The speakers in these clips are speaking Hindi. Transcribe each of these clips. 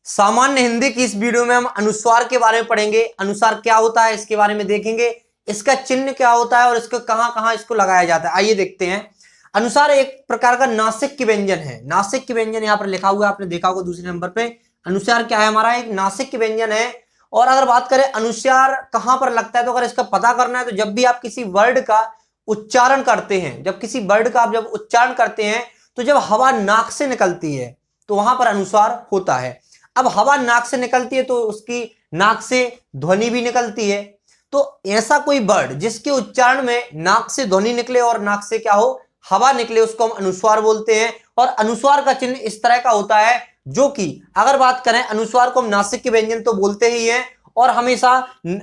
सामान्य हिंदी की इस वीडियो में हम अनुस्वार के बारे में पढ़ेंगे। अनुस्वार क्या होता है इसके बारे में देखेंगे, इसका चिन्ह क्या होता है और इसको कहां कहां इसको लगाया जाता है। आइए देखते हैं। अनुस्वार एक प्रकार का नासिक की व्यंजन है। नासिक की व्यंजन यहाँ पर लिखा हुआ है, आपने देखा होगा दूसरे नंबर पे। अनुस्वार क्या है हमारा, एक नासिक की व्यंजन है। और अगर बात करें अनुस्वार कहां पर लगता है, तो अगर इसका पता करना है तो जब भी आप किसी वर्ड का उच्चारण करते हैं, जब किसी वर्ड का आप जब उच्चारण करते हैं तो जब हवा नाक से निकलती है तो वहां पर अनुस्वार होता है। अब हवा नाक से निकलती है तो उसकी नाक से ध्वनि भी निकलती है। तो ऐसा कोई वर्ड जिसके उच्चारण में नाक से ध्वनि निकले और नाक से क्या हो, हवा निकले, उसको हम अनुस्वार बोलते हैं। और अनुस्वार का चिन्ह इस तरह का होता है, जो कि अगर बात करें अनुस्वार को हम नासिक के व्यंजन तो बोलते ही हैं, और हमेशा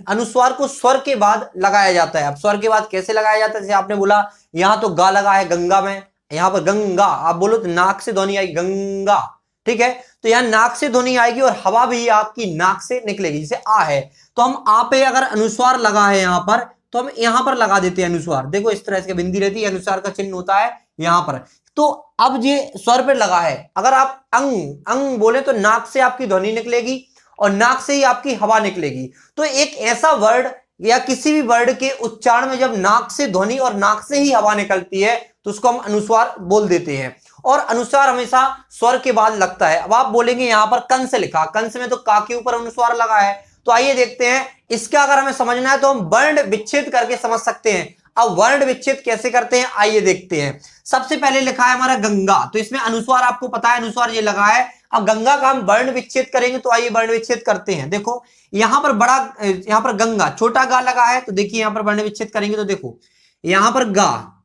अनुस्वार को स्वर के बाद लगाया जाता है। अब स्वर के बाद कैसे लगाया जाता है, जैसे आपने बोला यहां तो गा लगा है गंगा में, यहां पर गंगा आप बोलो तो नाक से ध्वनि आई गंगा, ठीक है। तो यहां नाक से ध्वनि आएगी और हवा भी आपकी नाक से निकलेगी, जैसे आ है तो हम आ पे अगर अनुस्वार लगा है यहां पर तो हम यहां पर लगा देते हैं अनुस्वार। देखो इस तरह से बिंदी रहती है, अनुस्वार का चिन्ह होता है यहां पर। तो अब ये स्वर पे लगा है, अगर आप अंग अंग बोले तो नाक से आपकी ध्वनि निकलेगी और नाक से ही आपकी हवा निकलेगी। तो एक ऐसा वर्ड या किसी भी वर्ड के उच्चारण में जब नाक से ध्वनि और नाक से ही हवा निकलती है तो उसको हम अनुस्वार बोल देते हैं। और अनुस्वार हमेशा स्वर के बाद लगता है। अब आप बोलेंगे यहां पर कंस लिखा, कंस में तो का के ऊपर अनुस्वार लगा है। तो आइए देखते हैं, इसका अगर हमें समझना है तो हम वर्ण विच्छेद करके समझ सकते हैं। अब वर्ण विच्छेद कैसे करते हैं आइए देखते हैं। सबसे पहले लिखा है हमारा गंगा, तो इसमें अनुस्वार आपको पता है, अनुस्वार ये लगा है। अब गंगा का हम वर्ण विच्छेद करेंगे, तो आइए वर्ण विच्छेद करते हैं। देखो यहां पर बड़ा, यहां पर गंगा छोटा गा लगा है, तो देखिए यहां पर वर्ण विच्छेद करेंगे तो देखो यहां पर गा,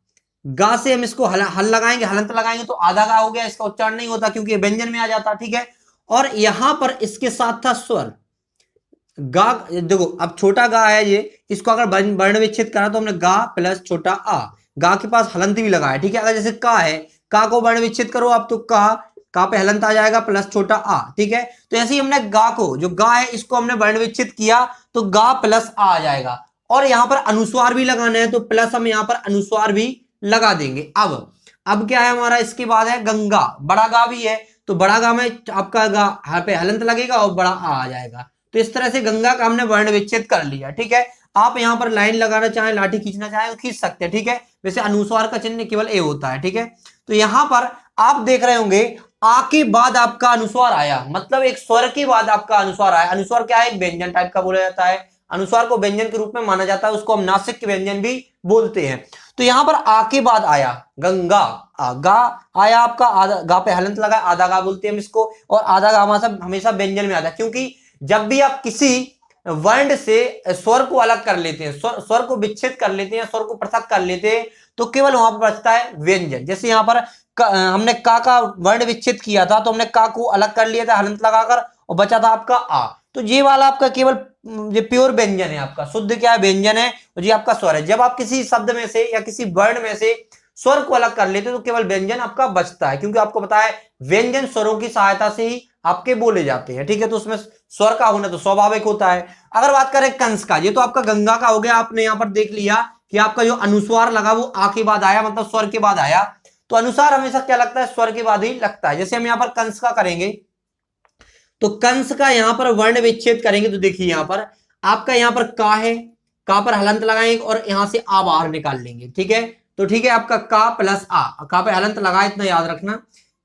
गा से हम इसको हल लगाएंगे, हलंत लगाएंगे तो आधा गा हो गया, इसका उच्चारण नहीं होता क्योंकि व्यंजन में आ जाता, ठीक है। और यहां पर इसके साथ था स्वर गा। देखो अब छोटा गा है ये, इसको अगर वर्ण विच्छेद करा तो हमने गा प्लस छोटा आ, गा के पास हलंत भी लगा है, ठीक है। अगर जैसे का है, का को वर्ण विच्छेद करो आप तो का पे हलंत आ जाएगा प्लस छोटा आ, ठीक है। तो ऐसे ही हमने गा को, जो गा है इसको हमने वर्ण विच्छेद किया तो गा प्लस आ जाएगा। और यहां पर अनुस्वार भी लगाना है तो प्लस हम यहां पर अनुस्वार भी लगा देंगे। अब क्या है हमारा, इसके बाद है गंगा, बड़ा गा भी है तो बड़ा गा में आपका गा पे हलंत लगेगा और बड़ा आ जाएगा। तो इस तरह से गंगा का हमने वर्ण विच्छेद कर लिया, ठीक है। आप यहां पर लाइन लगाना चाहें, लाठी खींचना चाहें तो खींच सकते हैं, ठीक है। वैसे अनुस्वार का चिन्ह केवल ए होता है, ठीक है। तो यहां पर आप देख रहे होंगे आ के बाद आपका अनुस्वार आया, मतलब एक स्वर के बाद आपका अनुस्वार आया। अनुस्वार क्या है, एक व्यंजन टाइप का बोला जाता है। अनुस्वार को व्यंजन के रूप में माना जाता है, उसको हम नासिक के व्यंजन भी बोलते हैं। तो यहां पर आ के बाद आया गंगा, गा आया आपका, आधा गा पे हलंत लगा, आधा गा बोलते हैं हम इसको। और आधा गा हमेशा व्यंजन में आता है, क्योंकि जब भी आप किसी वर्ण से स्वर को अलग कर लेते हैं, स्वर को विच्छेद कर लेते हैं, स्वर को पृथक कर लेते हैं, तो केवल वहां पर बचता है व्यंजन। जैसे यहां पर हमने का वर्ण विच्छेद किया था तो हमने का को अलग कर लिया था हलंत लगाकर और बचा था आपका आ। तो ये वाला आपका केवल ये प्योर व्यंजन है, आपका शुद्ध क्या है, व्यंजन है, और ये आपका स्वर है। जब आप किसी शब्द में से या किसी वर्ण में से स्वर को अलग कर लेते तो केवल व्यंजन आपका बचता है, क्योंकि आपको पता है व्यंजन स्वरों की सहायता से ही आपके बोले जाते हैं, ठीक है। तो उसमें स्वर का होना तो स्वाभाविक होता है। अगर बात करें कंस का, ये तो आपका गंगा का हो गया, आपने यहां पर देख लिया कि आपका जो अनुस्वार लगा वो आ के बाद आया, मतलब स्वर के बाद आया। तो अनुस्वार हमेशा क्या लगता है, स्वर के बाद ही लगता है। जैसे हम यहां पर कंस का करेंगे तो कंस का यहां पर वर्ण विच्छेद करेंगे तो देखिए यहां पर आपका यहां पर का है, का पर हलंत लगाएंगे और यहां से आ बाहर निकाल लेंगे, ठीक है। तो ठीक है, आपका का प्लस आ, का पे हलंत लगा, इतना याद रखना,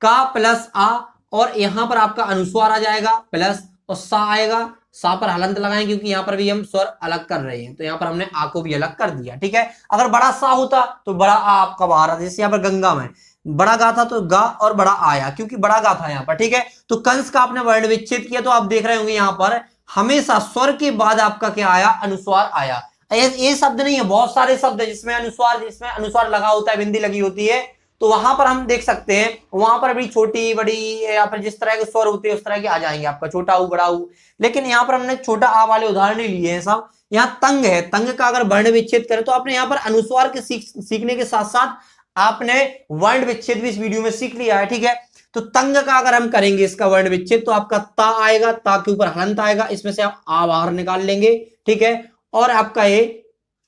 का प्लस आ, और यहां पर आपका अनुस्वार आ जाएगा प्लस और सा आएगा, सा पर हलंत लगाएंगे क्योंकि यहां पर भी हम स्वर अलग कर रहे हैं, तो यहां पर हमने आ को भी अलग कर दिया, ठीक है। अगर बड़ा सा होता तो बड़ा आ आपका बाहर आता, जैसे यहां पर गंगा में बड़ा गा था तो गा और बड़ा आया, क्योंकि बड़ा गा था यहां पर, ठीक है। तो कंस का आपने वर्ण विच्छेद किया तो आप देख रहे होंगे यहां पर हमेशा स्वर के बाद आपका क्या आया, अनुस्वार आया। ये शब्द नहीं है, बहुत सारे शब्द है जिसमें अनुस्वार लगा होता है, बिंदी लगी होती है। तो वहां पर हम देख सकते हैं, वहां पर भी छोटी बड़ी या फिर जिस तरह के स्वर होते हैं उस तरह के आ जाएंगे आपका, छोटा ऊ बड़ा ऊ। लेकिन यहाँ पर हमने छोटा आ वाले उदाहरण ही लिए हैं सब। यहाँ तंग है, तंग का अगर वर्ण विच्छेद करें तो आपने यहाँ पर अनुस्वार के सीखने के साथ साथ आपने वर्ण विच्छेद भी इस वीडियो में सीख लिया है, ठीक है। तो तंग का अगर हम करेंगे इसका वर्ण विच्छेद तो आपका ता आएगा, ता के ऊपर हलंत आएगा, इसमें से आप आ बाहर निकाल लेंगे, ठीक है। और आपका ये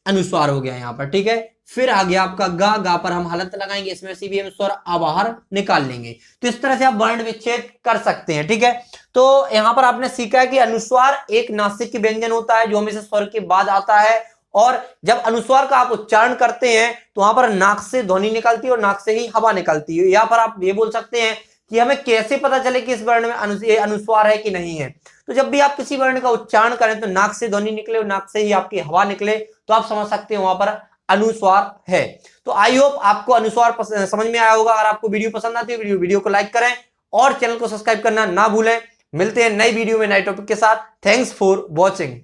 अनुस्वार हो गया यहाँ पर, ठीक है। फिर आ गया आपका गा, गा पर हम हलंत लगाएंगे, इसमें से भी हम स्वर आ बाहर निकाल लेंगे। तो इस तरह से आप वर्ण विच्छेद कर सकते हैं, ठीक है। तो यहां पर आपने सीखा है कि अनुस्वार एक नासिक व्यंजन होता है जो हमेशा स्वर के बाद आता है, और जब अनुस्वार का आप उच्चारण करते हैं तो वहां पर नाक से ध्वनि निकलती है और नाक से ही हवा निकलती है। यहाँ पर आप ये बोल सकते हैं कि हमें कैसे पता चले कि इस वर्ण में अनुस्वार है कि नहीं है। तो जब भी आप किसी वर्ण का उच्चारण करें तो नाक से ध्वनि निकले और नाक से ही आपकी हवा निकले, तो आप समझ सकते हैं वहां पर अनुस्वार है। तो आई होप आपको अनुस्वार समझ में आया होगा। अगर आपको वीडियो पसंद आती है वीडियो को लाइक करें और चैनल को सब्सक्राइब करना ना भूलें। मिलते हैं नई वीडियो में नए टॉपिक के साथ। Thanks for watching.